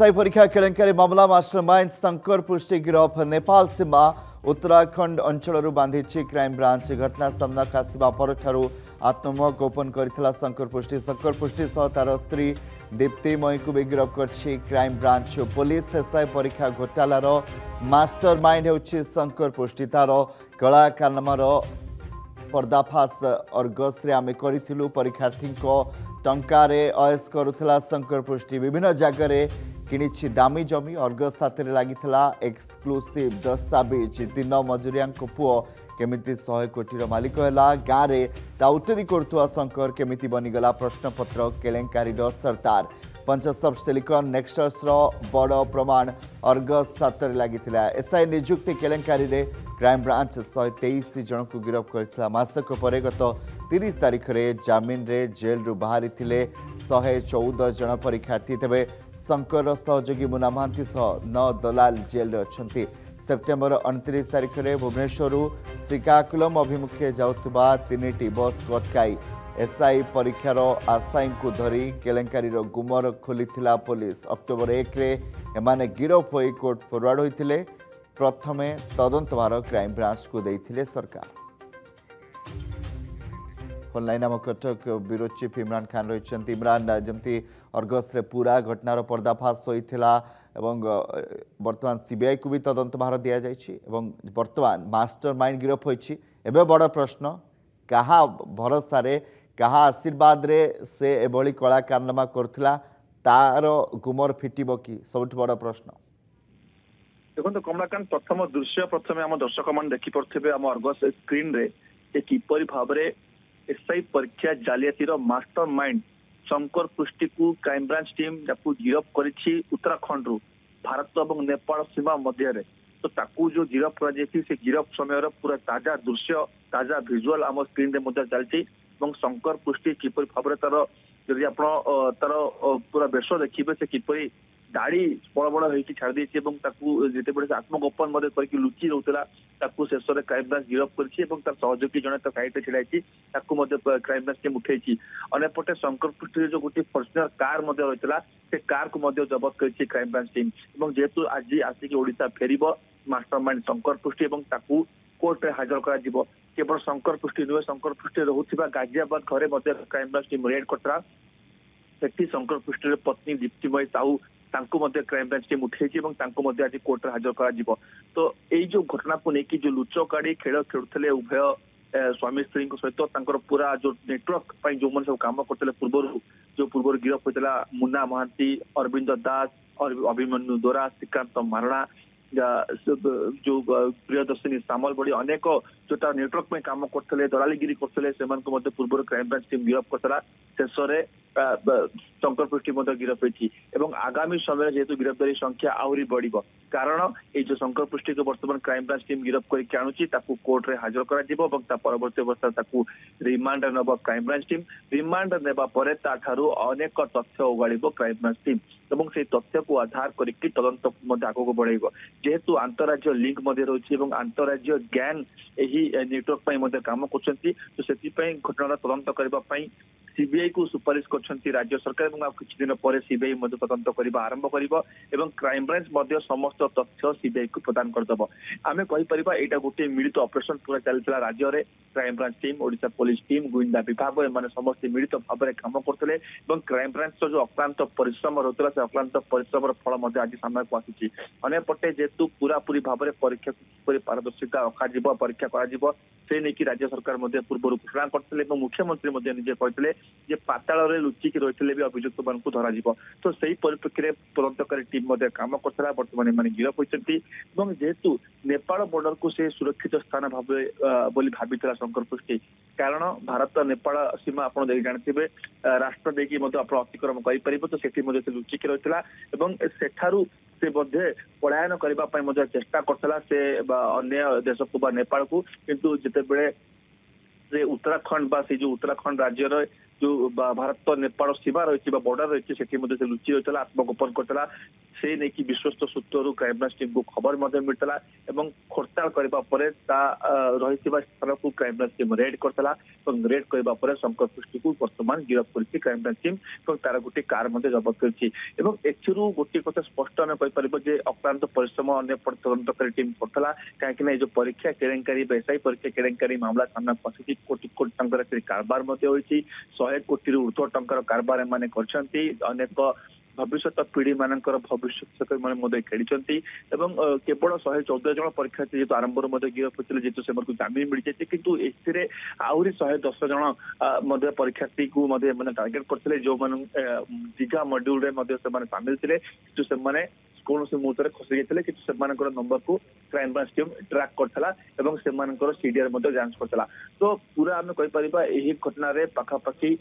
SI परीक्षा केलेंकारी मामला mastermind Shankar पृष्टि गिरफ नेपाल सीमा उत्तराखंड अंचल बांधी क्राइम ब्रांच घटना सामना आसवा पर आत्ममुह गोपन करथिला शंकर पृष्टि सह तार स्त्री दीप्तिमयी को भी गिरफ कर क्राइम ब्रांच पुलिस। एसआई परीक्षा घोटालार मास्टरमाइंड होछि शंकर पृष्टि तार कला कारनामार पर्दाफाश अर्गस रे आमे करिथिलु परीक्षार्थी टंकारे अयस करुथिला शंकर पृष्टि विभिन्न जगह किणी दामी जमी अर्गस हाथ में लगी एक्सक्लूसिव दस्तावेज दिन मजुरिया पुओ केमिति 100 कोटी मालिक है गाँव में टाउटरी करुवा शंकर केमिति बनीगला प्रश्नपत्र केलेंकारी सरदार पंचसब सिलिकन नेक्सस बड़ प्रमाण अर्गस हाथ में लगी एसआई नियुक्ति केलेंकारी क्राइम ब्रांच 123 जन को गिरफ कर मासक पर गत 30 तारीख में जामिन रे जेल रु बाहरी 114 जन परीक्षार्थी तेज शंकर सहयोगी मुना महांती सह 9 दलाल जेल अच्छा। सेप्टेम्बर 29 तारीख में भुवनेश्वर श्रीकाकुलम अभिमुखे जाउथबा 3टी बस को अटकाई एसआई परीक्षार आशायी को धरी केलेंकारी गुमर खोली पुलिस। अक्टोबर 1 रे एमाने गिरफ हो कोर्ट फरवर्ड होते प्रथमे तदंतभार क्राइम ब्रांच को देइथिले सरकार। ऑनलाइन आम कटक ब्यूरो चीफ इमरान खान रही। इमरान जमती अर्गस रे पूरा घटनार पर्दाफाश होइथिला एवं वर्तमान सीबीआई को भी तदंतभार दि जाइछि एवं वर्तमान मास्टरमाइंड गिरफ होइछि। एबे बड़ प्रश्न कहा भरोसा रे कहा आशीर्वाद रे से एभली कला कारनामा करथिला तार गुमर फिटिबो कि सबुठ बड़ प्रश्न। देखो कमलाकांत प्रथम दृश्य प्रथम आम दर्शक मान देखी पड़े आम अर्गस स्क्रीन रे किपरि भाव में एसआई परीक्षा जालियातीर मास्टरमाइंड शंकर पृष्टि को क्राइम ब्रांच टीम जाकू गिरफ करिछि उत्तराखंड रु भारत और नेपाल सीमा मध्य तो ताकू जो गिरफ कर गिरफ समय पूरा ताजा दृश्य ताजा भिजुआल आम स्क्रीन रे चलती शंकर पृष्टि किपरि भाव में तार यदि आप तार पूरा बेश देखिए से किपरि दाढ़ी बड़ बड़ होती छाड़ी जिते आत्मगोपन करके लुचि रोला शेष में क्राइम ब्रांच गिरफ कर सहयोगी जड़े साइड में छिड़ाई क्राइम ब्रांच टीम उठे अनेपटे शंकर पृष्टि जो गोटे फर्चुनर कार रही से कार को जबत कर क्राइम ब्रांच टीम जेहेतु आज आसिक ओडिशा फेर मास्टरमाइंड शंकर पृष्टि कोर्ट में हाजर कर केवल शंकर पृष्टि नुहे शंकर पृष्टि रोचा गाजियाबाद घरे क्राइम ब्रांच टीम रेड करता से शंकर पृष्टि पत्नी Diptimayee Sahu crime branch team उठे आज कोर्ट में हाजर कर तो यही जो घटना को लेकिन जो लुचकाड़ी खेल खेलुले उभय स्वामी स्त्री सहित पूरा जो नेटवर्क जो मैंने सब कम करते पूर्व गिरफ होता मुन्ना महांती अरविंद दास और अभिमन्यु दोरा श्रीकांत महारणा जो प्रियदर्शिनी सामल बड़ी अनेक जो नेटवर्क में कम करते दलालीगिरी करते पूर्व क्राइम ब्रांच टीम गिरफ करता शेष में शंकर पृष्टि गिरफ होती आगामी समय जेहेतु गिरफ्तारी संख्या आहरी बढ़ कारण ये जो शंकर पृष्टि को बर्तमान क्राइम ब्रांच टीम गिरफ करके आणुची कोर्ट रे हाजर कर परवर्ती अवस्था रिमांड नब क्राइम ब्रांच टीम रिमांड नेबा परे ताठारु अनेक तथ्य उगाड़ क्राइम ब्रांच टीम से तथ्य को आधार करके तदंत आगक बढ़ेब जेहेतु अंतरराज्य लिंक रही अंतरराज्य गैंग यही नेटवर्क काम कर घटना तदंत करने सीबीआई को सुपारिश कर राज्य सरकार किसी दिन पर सीबीआई तदंत करने आरंभ कर क्राइम ब्रांच समस्त तथ्य सीबीआई को प्रदान करदेव आम कहीपर यहाँ गोटे मिलित ऑपरेशन पूरा चलता राज्य में crime branch team Odisha police team गुइंदा विभाग एम समस्त मिलित भाव में कम करते क्राइम ब्रांच जो अक्लांत परिश्रम रोला से अक्लांत परिश्रम फल आज सामना को आसी अनेपटे जेहेतु पूरापूरी भाव में परीक्षा किपरि पारदर्शिता रखा परीक्षा कर नहीं राज्य सरकार पूर्व घोषणा करते मुख्यमंत्री निजे कहते पाताल लुचिकी रही भी अभियुक्त मान धर तो सही परिप्रेक्षी में तदंतकारी टीम कम करता बर्तमान मैंने गिरफ होती जेहेतु नेपाल बॉर्डर को से सुरक्षित स्थान भाव भावी शंकर पृष्टि कारण भारत नेपाल सीमा आप जानते राष्ट्र देखिए अतिक्रम कर तो से लुचिकी रही सेठारू से पलायन करने चेष्टा करता से अन्य देश को नेपाल को किंतु जिते बड़े से उत्तराखंड से जो उत्तराखंड राज्य जो भारत नेपाल सीमा रही बॉर्डर रही से लुचि रही आत्मगोपन करता से नहीं कि विश्वस्त सूत्रु क्राइमब्रांच टीम को खबर मिलता एवं खोलताड़ करने रही स्थान को क्राइमब्रांच टीम रेड करता रेड करने शंकर पृष्टि को बर्तमान गिरफ कर क्राइमब्रांच टीम और तार गोटे कार जबत कर गोटे कथा स्पष्ट आम कहीपर अक्लांत परिश्रम अन्य तदंतकारी टीम करता कहीं जो परीक्षा केलेंकारी एसआई परीक्षा केलेंकारी मामला सामना आसी कोटी कोटी टंकर कारबार 100 कोटी ऊर्ध्व टंकर कारबार एम अनेक भविष्य पीढ़ी मानकर भविष्य खेली केवल 114 जन परीक्षार्थी जेहतु आरंभ गिरफ होते जेहतु से जमीन मिल जाए किंतु आहरी 110 जन परीक्षार्थी को टार्गेट करते जो दीघा मड्यूल सामिल थे से कौन से मुहूर्त खसी जाते कि नंबर को क्राइमब्रांच टीम ट्रैक करता सीडीआर जांच करता तो पूरा आम कहीपर यही घटन पाखापाखि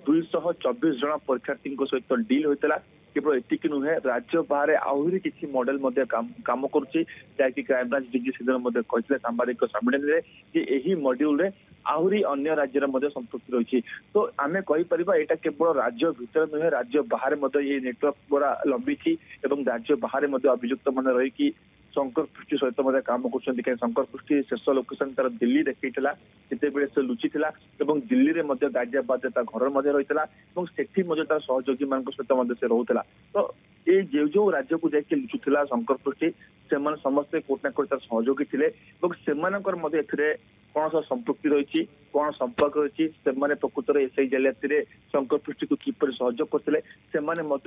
224 जन परीक्षार्थी सहित डील होता केवल एतिक नुहे राज्य बाहर आहरी किसी मॉडल काम करुच्ची जहाँकि क्राइमब्रांच डीजी सेदिन कहते सांबादिक सम्मेलन में यही मड्यूल आहरी अन्य राज्य संपृक्ति रही तो आम कहीपर यहाँ केवल राज्य भितर नुहे राज्य बाहर ये नेटवर्क द्वारा लंबी राज्य बाहर अभियुक्त मान रही शंकर पृष्टि सहित काम कर शंकर पृष्टि शेष लोकेशन तार दिल्ली देखा जिते से लुचिला दिल्ली में गाजियाबाद घर रही से तार सहयोगी मान सहित से रोला तो ये जो राज्य को जाकि लुचुला शंकर पृष्टि से समस्ते कोट ना कोट सहयोगी थे कौन सा संपृक्ति रही कौन संपर्क रही प्रकृत में एसआई जालियाती शंकर पृष्टि को किपर सहयोग करते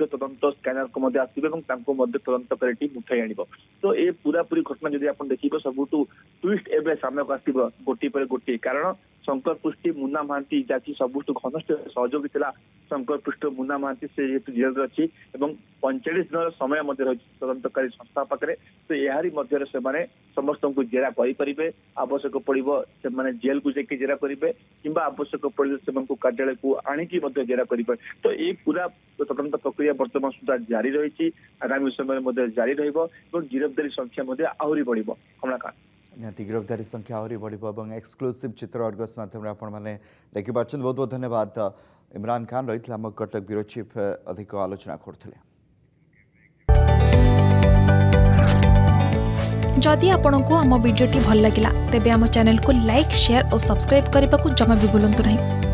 तदंत स्कैनर को आसवे तदंतकारी टीम उठाई आण तो ये पूरा पूरी घटना जब आप देखिए सबुठ ट्विस्ट एवं सामक आसो गोटे पर गोटे कारण शंकर पृष्टि मुन्ना महांती जहाँकि सबुठ घनिष्ठ सहयोगी था शंकर पृष्टि मुन्ना महांती से जेहतु जेल अच्छी 45 दिन समय रही तदंतकारी संस्था पाखे तो यारी मध्य समस्त को जेरा करें आवश्यक पड़ो से जेल को जाकि जेरा करेंगे कि आवश्यक पड़े से कार्यालय को आणिकी जेरा करेंगे तो ये पूरा तदंत प्रक्रिया वर्तमान सुधा जारी रही आगामी समय जारी गिरफ्तारी संख्या आहरी बढ़ कमलाकांत निहाती गिरफ्तारी संख्या आहरी बढ़ एक्सक्लूसिव चित्र अर्गस माध्यम आपने देखिपार बहुत बहुत धन्यवाद इमरान खान रही आम कटक ब्यूरो चीफ अधिक आलोचना करते जदि आपंक आम भिडी भल लगा तेब आम चैनल को लाइक शेयर और सब्सक्राइब करने को जमा भी भूलु नहीं।